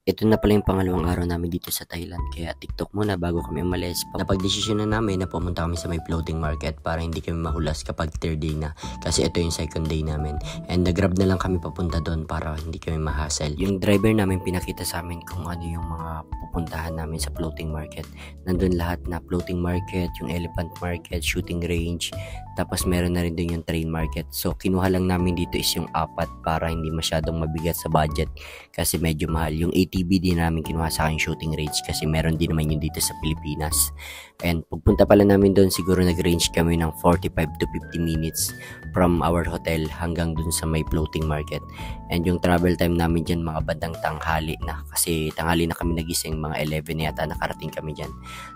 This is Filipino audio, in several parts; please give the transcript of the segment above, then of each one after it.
Ito na pala yung pangalawang araw namin dito sa Thailand, kaya TikTok muna bago kami umalis. Napag-desisyon na namin na pumunta kami sa may floating market para hindi kami mahulas kapag third day na, kasi ito yung second day namin. And nag-grab na lang kami papunta doon para hindi kami mahassle. Yung driver namin pinakita sa amin kung ano yung mga pupuntahan namin sa floating market. Nandun lahat na floating market, yung elephant market, shooting range, tapos meron na rin doon yung train market. So kinuha lang namin dito is yung apat para hindi masyadong mabigat sa budget kasi medyo mahal. Yung ATV din namin kinuha sa akin shooting range kasi meron din naman yun dito sa Pilipinas. And pagpunta pala namin doon, siguro nag-range kami ng 45 to 50 minutes from our hotel hanggang dun sa may floating market. And yung travel time namin dyan mga bandang tanghali na, kasi tanghali na kami nagising, mga 11 yata nakarating kami dyan.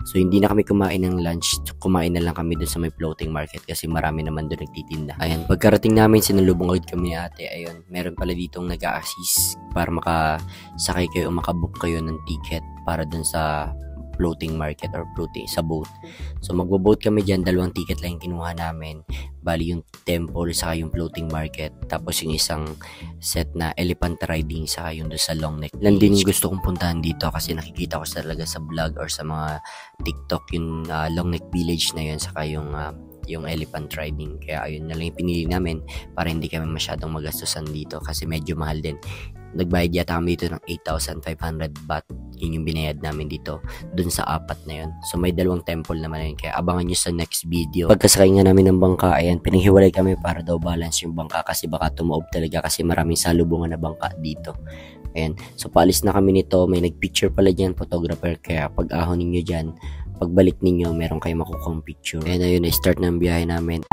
So hindi na kami kumain ng lunch, kumain na lang kami dun sa may floating market kasi marami naman doon nagtitinda. Ayan, pagkarating namin sinalubong agad kami ni ate. Ayun, meron pala ditong nag-a-assist para makasakay kayo o makabook kayo ng ticket para dun sa floating market or floating sa boat. So magbo-boat kami dyan, 2 ticket lang yung kinuha namin. Bali yung temple saka yung floating market, tapos yung isang set na elephant riding saka yung doon sa long neck. Lang din yung gusto kong puntahan dito kasi nakikita ko talaga sa vlog or sa mga TikTok yung long neck village na yun saka yung elephant riding. Kaya ayun na lang yung pinili namin para hindi kami masyadong magastusan dito kasi medyo mahal din. Nagbayad yata kami dito ng 8,500 baht. Yun yung binayad namin dito dun sa apat na yun. So may 2 temple naman yun, kaya abangan nyo sa next video. Pagkasakay nga namin ng bangka, ayan, pinaghiwalay kami para daw balance yung bangka kasi baka tumaob talaga kasi maraming salubungan na bangka dito. Ayan, so paalis na kami nito. May nagpicture pala dyan, photographer, kaya pag ahon ninyo dyan, pagbalik ninyo meron kayo makukuha picture. Ayan, ayun, na-start na ang biyahe namin.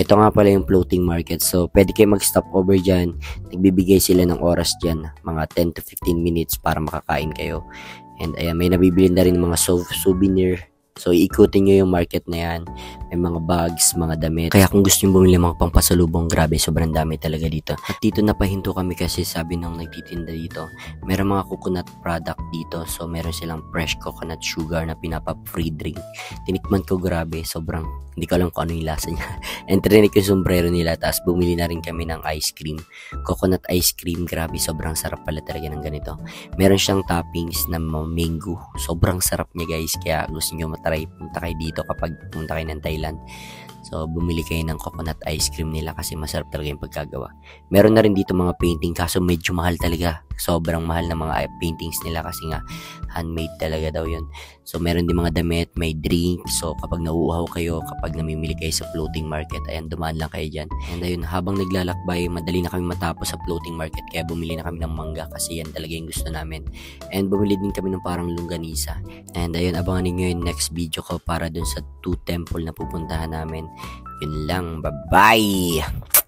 Ito nga pala yung floating market. So, pwede kayo mag-stop over dyan. Nagbibigay sila ng oras dyan. Mga 10 to 15 minutes para makakain kayo. And ayan, may nabibili na rin mga souvenir. So, iikutin nyo yung market na yan. May mga bags, mga damit. Kaya kung gusto nyo bumili mga pampasalubong, grabe, sobrang dami talaga dito. At dito napahinto kami kasi sabi nung nagtitinda dito, meron mga coconut product dito. So, meron silang fresh coconut sugar na pinapa-free drink. Tinikman ko, grabe, sobrang hindi ko alam kung ano yung lasa niya. And trinig ko yung sombrero nila, tapos bumili na rin kami ng ice cream. Coconut ice cream, grabe, sobrang sarap pala talaga ng ganito. Meron siyang toppings na mango. Sobrang sarap niya, guys. Kaya gusto nyo matry, punta kayo dito kapag punta kayo ng Thailand. So, bumili kayo ng coconut ice cream nila kasi masarap talaga yung pagkagawa. Meron na rin dito mga painting kaso medyo mahal talaga. Sobrang mahal na mga paintings nila kasi nga handmade talaga daw yun. So, meron din mga damit, may drink. So, kapag nauuhaw kayo, kapag namimili kayo sa floating market, ayan, dumaan lang kayo dyan. And ayun, habang naglalakbay, madali na kami matapos sa floating market. Kaya bumili na kami ng mangga kasi yan talaga yung gusto namin. And bumili din kami ng parang longganisa. And ayun, abangan niyo yung next video ko para dun sa 2 temple na pupuntahan namin. Yun lang, bye-bye!